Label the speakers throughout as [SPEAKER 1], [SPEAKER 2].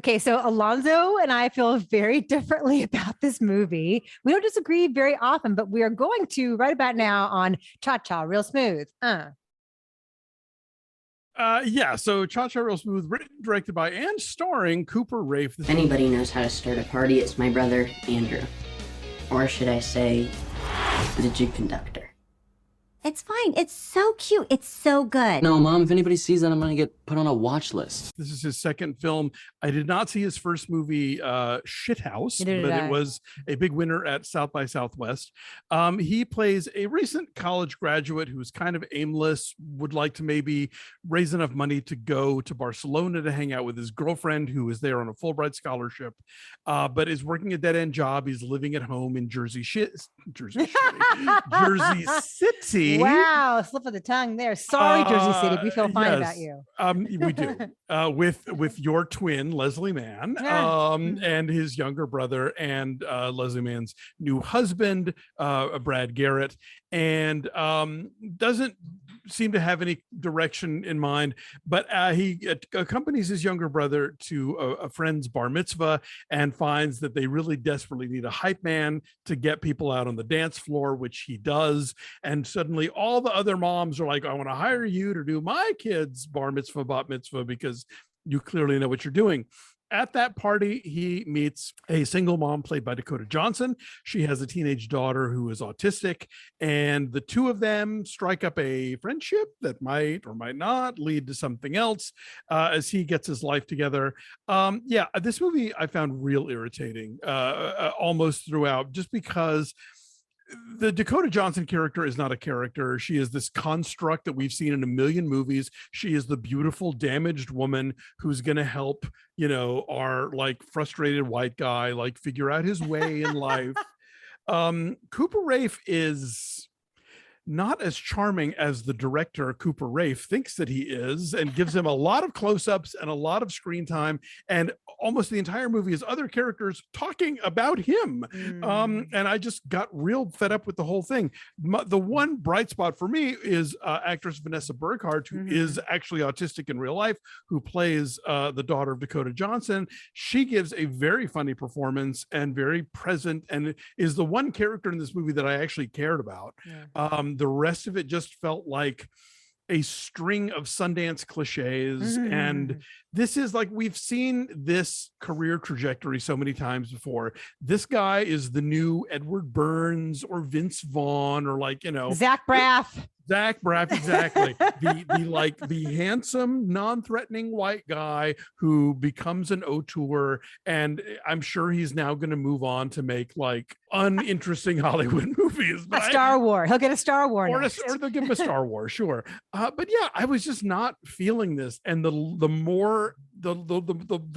[SPEAKER 1] Okay, so Alonso and I feel very differently about this movie. We don't disagree very often, but we are going to right about now on Cha Cha Real Smooth.
[SPEAKER 2] Yeah, so Cha Cha Real Smooth, written, directed by, and starring Cooper Raiff.
[SPEAKER 3] If anybody knows how to start a party, it's my brother, Andrew. Or should I say, the jig conductor.
[SPEAKER 4] It's fine. It's so cute. It's so good.
[SPEAKER 3] No, Mom, if anybody sees that, I'm gonna get put on a watch list.
[SPEAKER 2] This is his second film. I did not see his first movie, Shithouse, but it was a big winner at South by Southwest. He plays a recent college graduate who's kind of aimless, would like to maybe raise enough money to go to Barcelona to hang out with his girlfriend, who is there on a Fulbright scholarship, but is working a dead-end job. He's living at home in Jersey City.
[SPEAKER 1] Wow, slip of the tongue there. Sorry, Jersey City. We feel fine about you.
[SPEAKER 2] We do. With your twin, Leslie Mann, and his younger brother, and Leslie Mann's new husband, Brad Garrett, and doesn't seem to have any direction in mind, but he accompanies his younger brother to a friend's bar mitzvah and finds that they really desperately need a hype man to get people out on the dance floor, which he does. And suddenly all the other moms are like, I want to hire you to do my kid's bar mitzvah, bat mitzvah, because you clearly know what you're doing. At that party, he meets a single mom played by Dakota Johnson. She has a teenage daughter who is autistic, and the two of them strike up a friendship that might or might not lead to something else as he gets his life together. This movie I found real irritating almost throughout, just because the Dakota Johnson character is not a character. She is this construct that we've seen in a million movies. She is the beautiful, damaged woman who's going to help, our like frustrated white guy, like figure out his way in life. Cooper Raiff is not as charming as the director Cooper Raiff thinks that he is, and gives him a lot of close-ups and a lot of screen time, and almost the entire movie is other characters talking about him. And I just got real fed up with the whole thing. The one bright spot for me is actress Vanessa Burghardt, who is actually autistic in real life, who plays the daughter of Dakota Johnson. She gives a very funny performance and very present, and is the one character in this movie that I actually cared about. The rest of it just felt like a string of Sundance cliches. And this is like, we've seen this career trajectory so many times before. This guy is the new Edward Burns or Vince Vaughn, or
[SPEAKER 1] Zach Braff.
[SPEAKER 2] Zach Braff, exactly. the handsome, non-threatening white guy who becomes an auteur, and I'm sure he's now going to move on to make like uninteresting Hollywood movies.
[SPEAKER 1] A Star Wars. He'll get a Star Wars.
[SPEAKER 2] Or they'll give him a Star Wars, sure. But yeah, I was just not feeling this, and the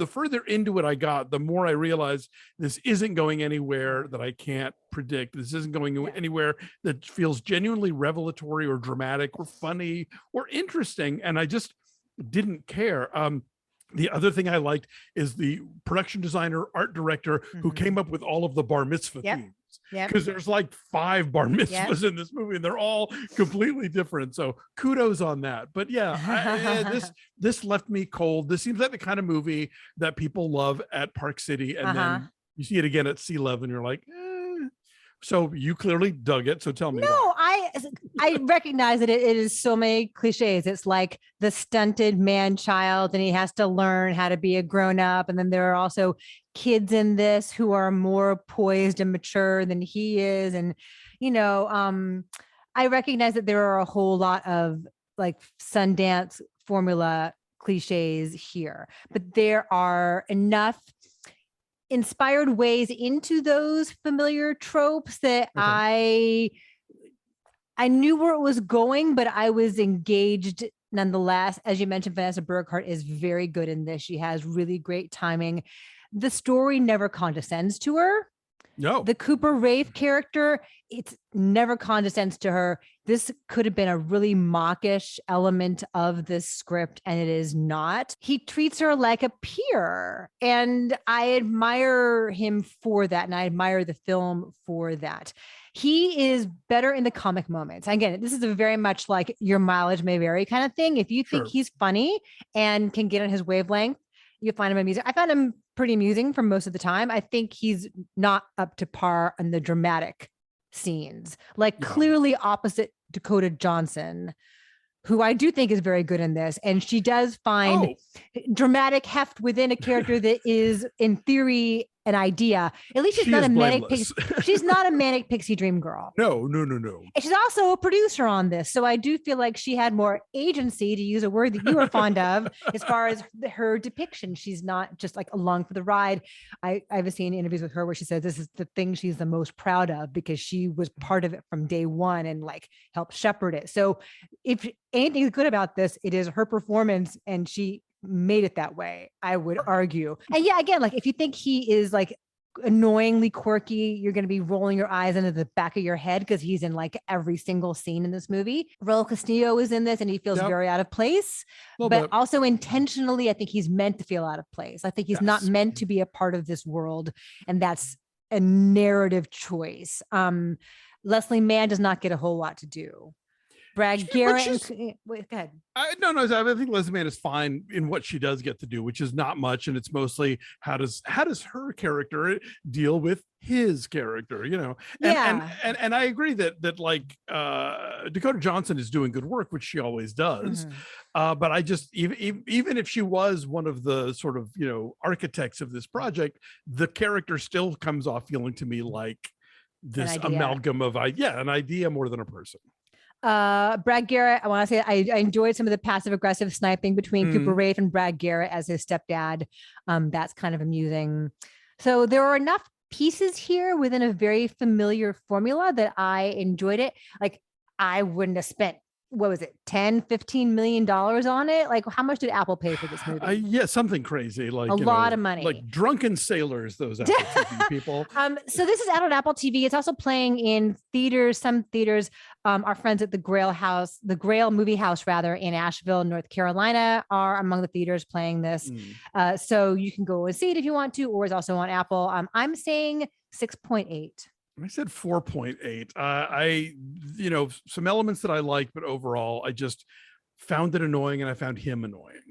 [SPEAKER 2] further into it I got, the more I realized this isn't going anywhere that I can't predict. This isn't going anywhere that feels genuinely revelatory or dramatic or funny or interesting, and I just didn't care. The other thing I liked is the production designer, art director who came up with all of the bar mitzvah themes. Because there's like 5 bar mitzvahs in this movie, and they're all completely different. So kudos on that. But yeah, this left me cold. This seems like the kind of movie that people love at Park City, and then you see it again at Sea Level, and you're like, So you clearly dug it. So tell me.
[SPEAKER 1] No, I recognize that it is so many cliches. It's like the stunted man child, and he has to learn how to be a grown up. And then there are also kids in this who are more poised and mature than he is. And, I recognize that there are a whole lot of like Sundance formula cliches here, but there are enough inspired ways into those familiar tropes that I knew where it was going, but I was engaged nonetheless. As you mentioned, Vanessa Burghardt is very good in this. She has really great timing. The story never condescends to her.
[SPEAKER 2] No.
[SPEAKER 1] The Cooper Raiff character, it never condescends to her. This could have been a really mawkish element of this script, and it is not. He treats her like a peer, and I admire him for that, and I admire the film for that. He is better in the comic moments. Again, this is a very much like your mileage may vary kind of thing. If you think he's funny and can get on his wavelength, you find him amusing. I found him pretty amusing for most of the time. I think he's not up to par on the dramatic scenes, like clearly opposite Dakota Johnson, who I do think is very good in this. And she does find dramatic heft within a character that is, in theory, an idea. At least she's not a manic she's not a manic pixie dream girl.
[SPEAKER 2] No.
[SPEAKER 1] And she's also a producer on this. So I do feel like she had more agency, to use a word that you were fond of, as far as her depiction. She's not just like along for the ride. I've seen interviews with her where she says this is the thing she's the most proud of because she was part of it from day one and like helped shepherd it. So if anything is good about this, it is her performance, and she made it that way, I would argue. And yeah, again, like if you think he is like annoyingly quirky, you're going to be rolling your eyes into the back of your head because he's in like every single scene in this movie. Raul Castillo is in this and he feels very out of place, but also intentionally, I think he's meant to feel out of place. I think he's not meant to be a part of this world, and that's a narrative choice. Leslie Mann does not get a whole lot to do. Brad Garrett. Wait, go ahead.
[SPEAKER 2] No, I think Leslie Mann is fine in what she does get to do, which is not much, and it's mostly how does her character deal with his character, you know? And I agree that like Dakota Johnson is doing good work, which she always does. But I just even if she was one of the sort of, you know, architects of this project, the character still comes off feeling to me like this amalgam of an idea more than a person.
[SPEAKER 1] Brad Garrett, I want to say I enjoyed some of the passive aggressive sniping between Cooper Raiff and Brad Garrett as his stepdad. That's kind of amusing. So there are enough pieces here within a very familiar formula that I enjoyed it. Like I wouldn't have spent, what was it, 10, 15 million dollars on it? Like how much did Apple pay for this movie?
[SPEAKER 2] Something crazy, like
[SPEAKER 1] a lot of money,
[SPEAKER 2] like drunken sailors, those Apple TV people.
[SPEAKER 1] So this is out on Apple TV. It's also playing in theaters, some theaters. Our friends at the Grail Movie House rather, in Asheville, North Carolina, are among the theaters playing this. So you can go and see it if you want to, or it's also on Apple. I'm saying 6.8.
[SPEAKER 2] I said 4.8. You know, some elements that I liked, but overall, I just found it annoying, and I found him annoying.